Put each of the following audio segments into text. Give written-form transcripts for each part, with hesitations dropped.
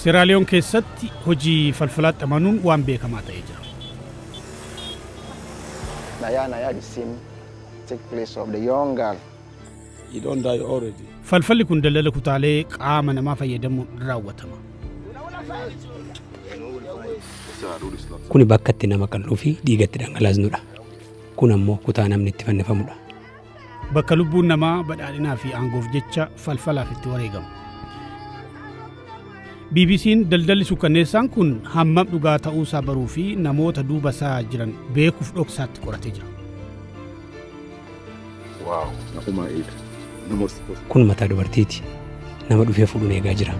Seraaliyoon keessatti hojii falfalaatti amanuun waan beekamaa ta'ee jira. Naya the scene take place of the young girl. You don't die already. Falfalli kun daldala kutaalee qaama namaa fayyadamuun raawwatama. Kuni bakka itti nama qal'uu fi dhiigatti dhangalaasnudha. Kun ammoo kutaa namni itti fannifamudha. Bakka lubbuun namaa badhaadhinaa fi aangoof jecha falfalaaf itti wareegamu. BBC'n daldalli sukkanneessaan kun hammam dhugaa ta'uusaa baruu fi namoota duuba isaa jiran beekuuf dhoksaatti qoratee jira. Wow. Kun mataa dubartiiti. Nama dhufee fuudhuun eegaa jira.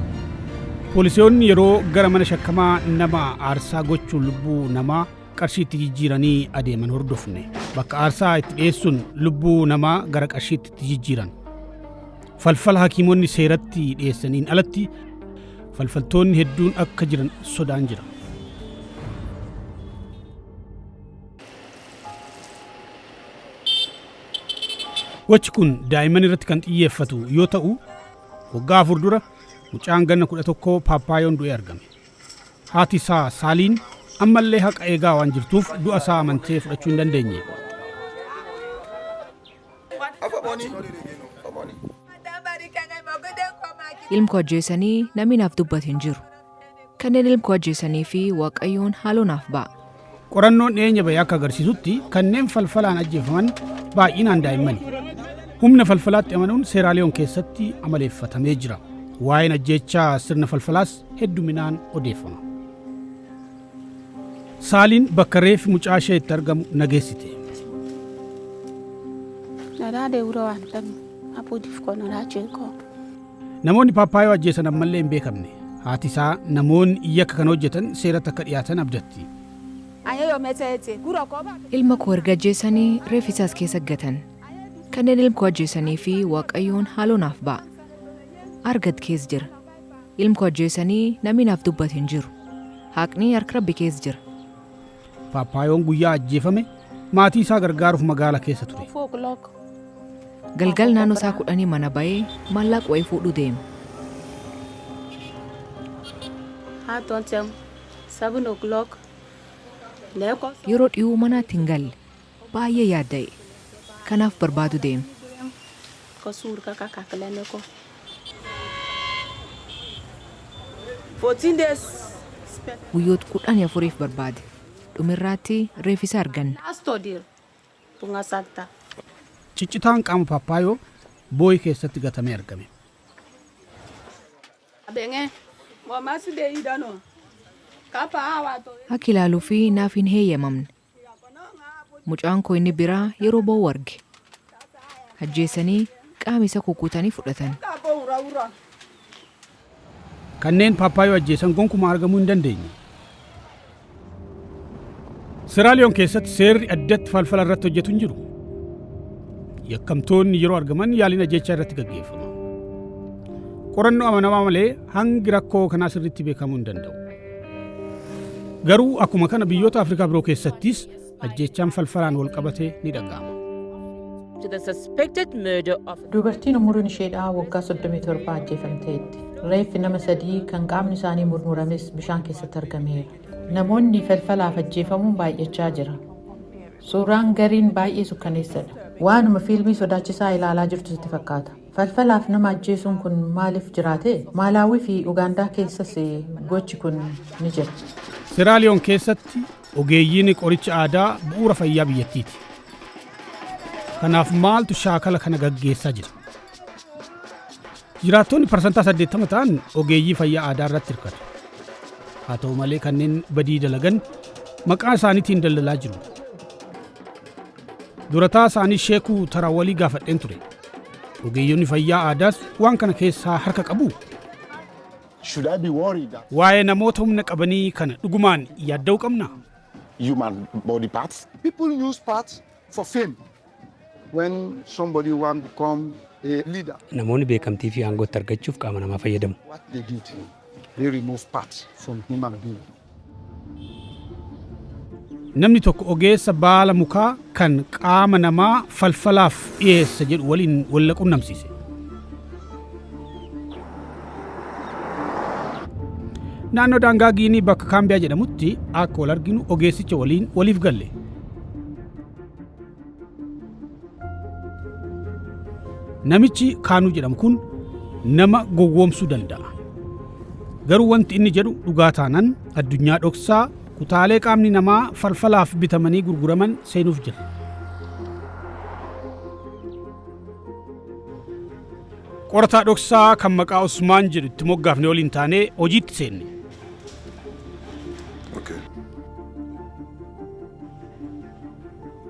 Poolisoonni yeroo gara mana shakkamaa nama aarsaa gochuun lubbuu namaa qarshiitti jijjiiranii adeeman hordofne. Bakka aarsaa itti dhiyeessuun lubbuu namaa gara qarshiitti jijjiiran. Falfala hakiimonni seeratti dhiyeessaniin alatti falfaltoonni hedduun akka jiran sodaan jira. Gochi kun daa'imman irratti kan xiyyeeffatu yoo ta'u, waggaa 4 dura mucaan ganna 11 Paappaayoon du'ee argame. Haati isaa Saaliin ammallee haqa eegaa waan jirtuuf du'a isaa amantee fudhachuu hin dandeenye. Ilma ajjeesanii namni naaf dubbate hin jiru. Kanneen ilma ajjeesanii fi Waaqayyoon haaloo naaf ba'a. Qorannoon dhiyeenya bahee akka agarsiisutti kanneen falfalaan ajjeefaman baay'inaan daa'immani. Humna falfalaatti amanuun Seeraaliyoon keessatti amaleeffatamee jira. Waa'een ajjeechaa sirna falfalaas hedduminaan odeeffama. Saaliin bakka reeffi mucaa ishee itti argamu nageessite. Namoonni Paappaayoo ajjeesan ammallee hin beekamne. Haati isaa namoonni yakka kan hojjetan seeratti akka dhiyaatan abdatti. Ilma koo erga ajjeesanii reeffi isaas keessa gatan. Kanneen ilma koo ajjeesanii fi Waaqayyoon haaloo naaf ba'a. Argat keessa jira. Ilma koo ajjeesanii namni naaf dubbate hin jiru. Haqni harka Rabbi keessa jira. Paappaayoon guyyaa ajjeefame maatii isaa gargaaruuf magaala keessa ture. Galgal naannoo isaa 10 mana ba'ee maallaqa wayii fuudhuu deema. Yeroo dhiyuu manaatti hin galle baay'ee yaadda'e. Kanaaf barbaadu deema. Guyyoota 14 barbaade. Dhumirraatti reeffisa arganna. Ciccitaan qaama Paappaayoo boo'ii keessatti gatamee argame. Akka ilaaluu fi naaf hin heeyyamamne. Mucaan koo inni biraa yeroo ba'u arge. Ajjeesanii qaama isa kukkutanii fudhatan. Kanneen Paappaayoo ajjeesan gonkumaa argamuu hin dandeenye. Seeraaliyoon keessatti seerri addatti falfala irratti hojjetu hin jiru. Yakkamtoonni yeroo argaman yaaliin ajjeechaa irratti gaggeeffama. Qorannoo amanamaa malee hangi rakkoo kanaa sirriitti beekamuu hin danda'u. Garuu akkuma kana biyyoota Afrikaa biroo keessattis ajjeechaan falfalaan wal qabatee ni dhaga'ama. Dubartiin umuriin isheedhaa waggaa 37 ajjeefamteetti. Reeffi nama 3 kan qaamni isaanii murmurames bishaan keessatti argameera. Namoonni falfalaaf ajjeefamuun baay'achaa jira. Suuraan gariin baay'ee sukkaneessadha. Waanuma fiilmii sodaachisaa ilaalaa jirtu sitti fakkaata. Falfalaaf nama ajjeesuun kun maaliif jiraate? Maalaawii fi Ugaandaa keessas gochi kun ni jira. Seeraaliyoon keessatti ogeeyyiin qoricha aadaa bu'uura fayyaa biyyattiiti. Kanaaf maaltu shaakala kana gaggeessaa jira? Jiraattonni parsantaa 80 ta'an ogeeyyii fayyaa aadaa irratti hirkatu. Haa ta'u malee kanneen badii dalagan maqaa isaaniitiin daldalaa jiru. Durataa isaanii Sheekuu Tarawalii gaafadheen ture. Ogeeyyonni fayyaa aadaas waan kana keessaa harka qabu. Waa'ee namoota humna qabanii kana dhugumaan yaadda'uu qabna. Human body parts. People use parts for fame. When somebody want to become a leader. Namoonni beekamtii fi aangootti argachuuf qaama namaa fayyadamu. What they did, they remove parts from human being. Namni tokko ogeessa baala mukaa kan qaama namaa falfalaaf dhiyeessa jedhu waliin wal quunnamsiise. naannoo daangaa Giinii bakka Kaambiyaa jedhamutti akka wal arginu ogeessicha waliin waliif galle. Namichi Kaanuu jedhamu kun nama gowwoomsuu danda'a. Garuu wanti inni jedhu dhugaa taanaan addunyaa dhoksaa kutaalee qaamni namaa falfalaaf bitamanii gurguraman seenuuf jira. Qorataa dhoksaa kan maqaa Usmaan jedhu itti moggaafne waliin taanee hojiitti seenne.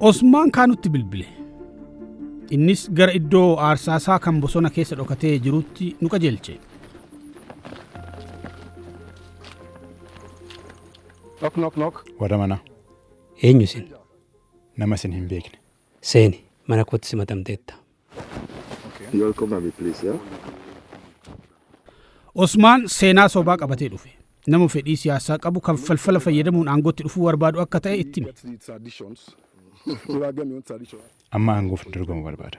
Usmaan Kaanutti bilbile. Innis gara iddoo aarsaasaa kan bosona keessa dhokatee jirutti nu qajeelche. Knock, knock, knock. Warra manaa. Eenyu isin? Nama isin hin beekne. Seeni mana kootti simatamteetta. You'll come and be pleased, yeah? Usmaan seenaa sobaa qabatee dhufe. Nama fedhii siyaasaa qabu kan falfala fayyadamuun aangootti dhufuu barbaadu akka ta'e itti hime. Amma aangoof dorgomu barbaada.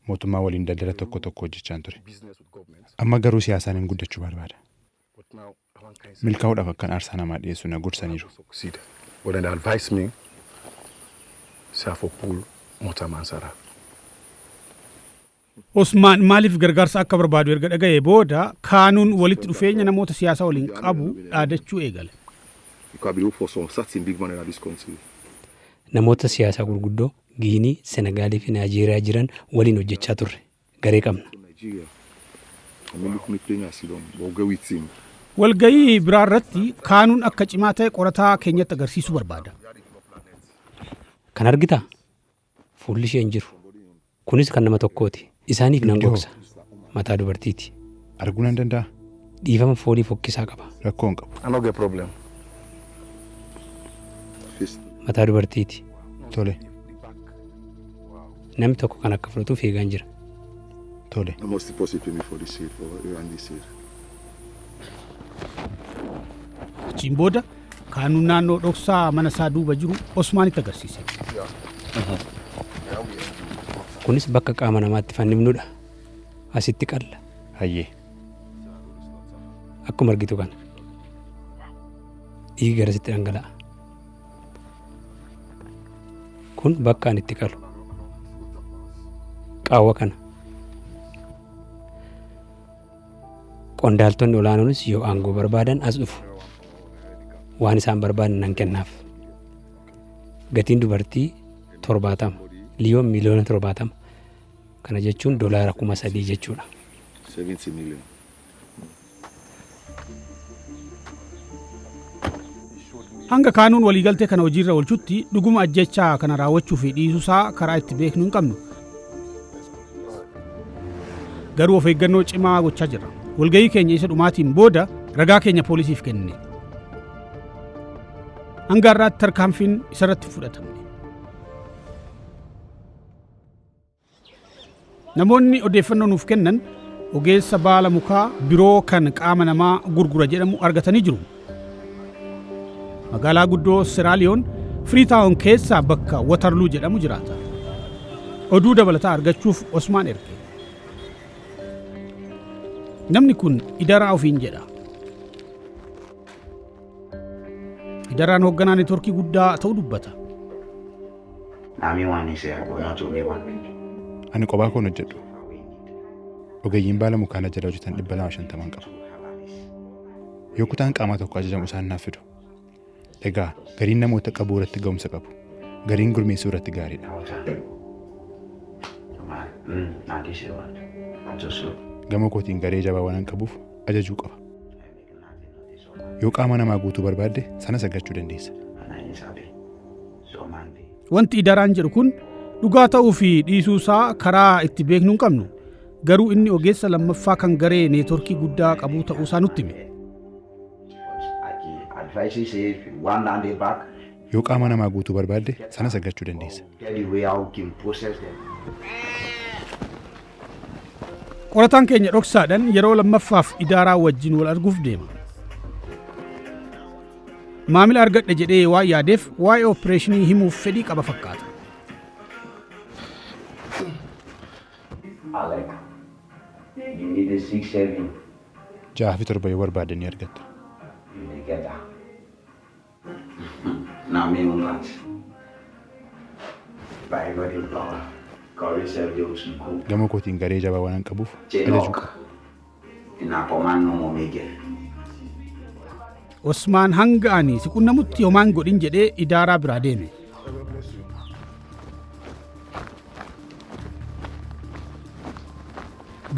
Mootummaa waliin daldala tokko hojjechaa ture. Amma garuu siyaasaan hin guddachuu barbaada. Milkaa'uudhaaf akkan aarsaa namaa dhiyeessu na gorsaniiru. Well, then advise me, say for pool, Motamansara. Usmaan maaliif gargaarsa akka barbaadu erga dhaga'ee booda Kaanuun walitti dhufeenya namoota siyaasaa waliin qabu dhaadachuu eegale. You can be look for some certain big money in this country. Namoota siyaasaa gurguddoo Giinii, Senegaalii fi Naajeeriyaa jiran waliin hojjechaa turre. Garee qabna. Nigeria. I mean, look me playing as you don't. We'll go with him. Walgayii biraa irratti Kaanuun akka cimaa ta'e qorataa keenyatti agarsiisuu barbaada. Kan argitaa? Fuulli ishee hin jiru. Kunis kan nama tokkooti. Isaaniif nan gogsa. Mataa dubartiiti. Arguu nan danda'a? Dhiifama foolii fokkisaa qaba. Rakkoo hin qabu. I don't get problem. Mataa dubartiiti. Tole. Namni tokko kan akka fudhatuuf eegaan jira. Tole. I must deposit me for the seed, for you and the seed. Achiin booda Kaanuun naannoo dhoksaa mana isaa duuba jiru Usmaanitti agarsiise. Kunis bakka qaama namaatti fannifnudha. Asitti qalla. Hayyee. Akkuma argitu kana. Dhiigi garasitti dhangala'a. Kun bakka ani itti qalu. Qaawwa kana. Qondaaltonni olaanoonis yoo aangoo barbaadan as dhufu. Waan isaan barbaadan nan kennaaf. Gatiin dubartii 70. Liyoon miliyoona 70. Kana jechuun doolaara 3,000 jechuudha. 70 million. Hanga Kaanuun waliigaltee kana hojiirra oolchutti dhuguma ajjechaa kana raawwachuu fi dhiisuusaa karaa itti beeknu hin qabnu. Garuu of eeggannoo cimaa gochaa jirra. Walgayii keenya isa dhumaatiin booda ragaa keenya poolisiif kenne. Hanga har'aatti tarkaanfiin isarratti fudhatamne. Namoonni odeeffannoo nuuf kennan ogeessa baala mukaa biroo kan qaama namaa gurgura jedhamu argatanii jiru. Magaalaa guddoo Siraaliyoon Freetown keessaa bakka Waterloo jedhamu jiraata. Oduu dabalataa argachuuf Usmaan erge. Namni kun Idaraa ofiin jedha. Idaraan hoogganaa neetworkii guddaa ta'uu dubbata. Ani kophaa koon hojjedhu. Ogeeyyiin baala mukaan jala hojjetan 250 qaba. Yoo kutaan qaamaa tokko ajajamu isaan naaf fidu. Egaa gariin namoota qabuu irratti ga'umsa qabu. Gariin gurmeessuu irratti gaariidha. Gama kootiin garee jabaa waan qabuuf ajajuu qaba. Yoo qaama namaa guutuu barbaadde sanas argachuu dandeessa. Wanti Idaraan jedhu kun dhugaa ta'uu fi dhiisuusaa karaa itti beeknu hin qabnu. Garuu inni ogeessa lammaffaa kan garee neetworkii guddaa qabuu ta'uusaa nutti hime. Yoo qaama namaa guutuu barbaadde sanas argachuu dandeessa. Qorataan keenya dhoksaadhaan yeroo lammaffaaf Idaraa wajjin wal arguuf deema. Maamila argadhe jedhee waan yaadeef waa'ee opereeshinii himuuf fedhii qaba fakkaata. 6 fi 7 yoo barbaadde ni argatta. Gama kootiin garee jabaa waan qabuuf ajaju qaba. Osmaan hanga ani si qunnamutti homaan godhin jedhee idaaraa biraa deeme.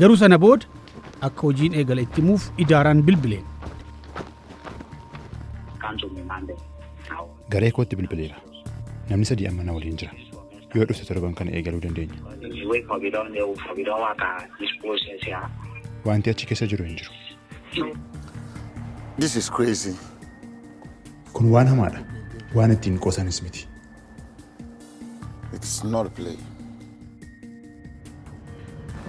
Garuu sana booda akka hojiin eegale itti himuuf idaaraan bilbileen. Garee kootti bilbileera. Namni 3 amma na waliin jira. Yoo dhufte torban kana eegaluu dandeenya. Wanti achi keessa jiru hin jiru. This is crazy. Kun waan hamaadha. Waan ittiin qosanis miti. It's not a play.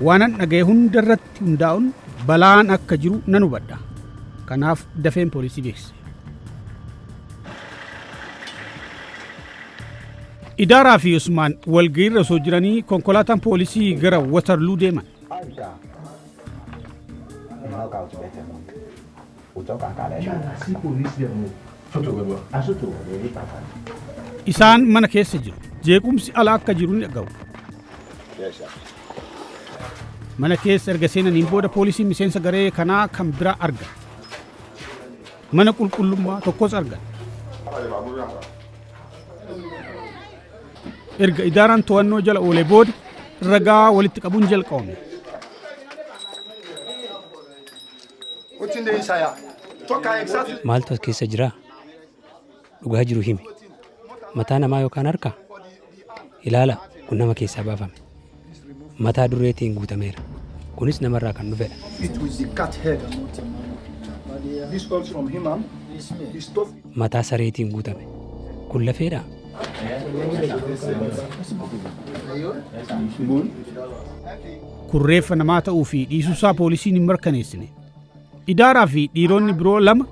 Waanan dhagaye hunda irratti hundaa'uun balaan akka jiru nan hubadha. Kanaaf dafeen poolisii beeksise. Idaaraa fi Usmaan walga'iirra osoo jiranii konkolaataan poolisii gara Waterloo deeman. Isaan mana keessa jiru. Jeequmsi ala akka jiru ni dhaga'u. Mana keessa erga seenaniin booda poolisiin miseensa garee kanaa kan biraa argan. Mana qulqullummaa tokkos argan. Erga idaaraan to'annoo jala oolee booda ragaa walitti qabuun jalqabame. Maaltu as keessa jira? Dhugaa jiru himi. Mataa namaa yookaan harka? Ilaala, kun nama keessaa baafame. Mataa dureetiin guutameera. Kunis namarraa kan dhufedha. Mataa sareetiin guutame. Kun lafeedha? Kun reeffa namaa ta'uu fi dhiisuusaa poolisiin hin mirkaneessine. Idaaraa fi dhiironni biroo 2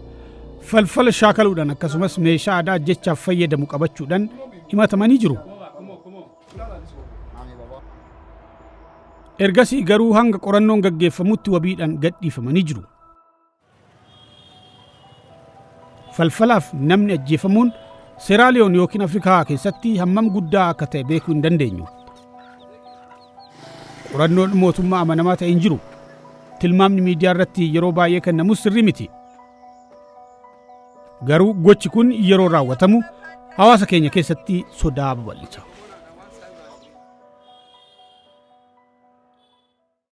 falfala shaakaluudhaan akkasumas meeshaa aadaa jechaaf fayyadamu qabachuudhaan himatamanii jiru. Ergasii garuu hanga qorannoon gaggeeffamutti wabiidhaan gadhiifamanii jiru. Falfalaaf namni ajjeefamuun Seeraaliyoon yookiin Afrikaa keessatti hammam guddaa akka ta'e beekuu hin dandeenyu. Qorannoon mootummaa amanamaa ta'e hin jiru. Tilmaamni miidiyaa irratti yeroo baay'ee kennamus sirrii miti. Garuu gochi kun yeroo raawwatamu hawaasa keenya keessatti sodaa babal'isa.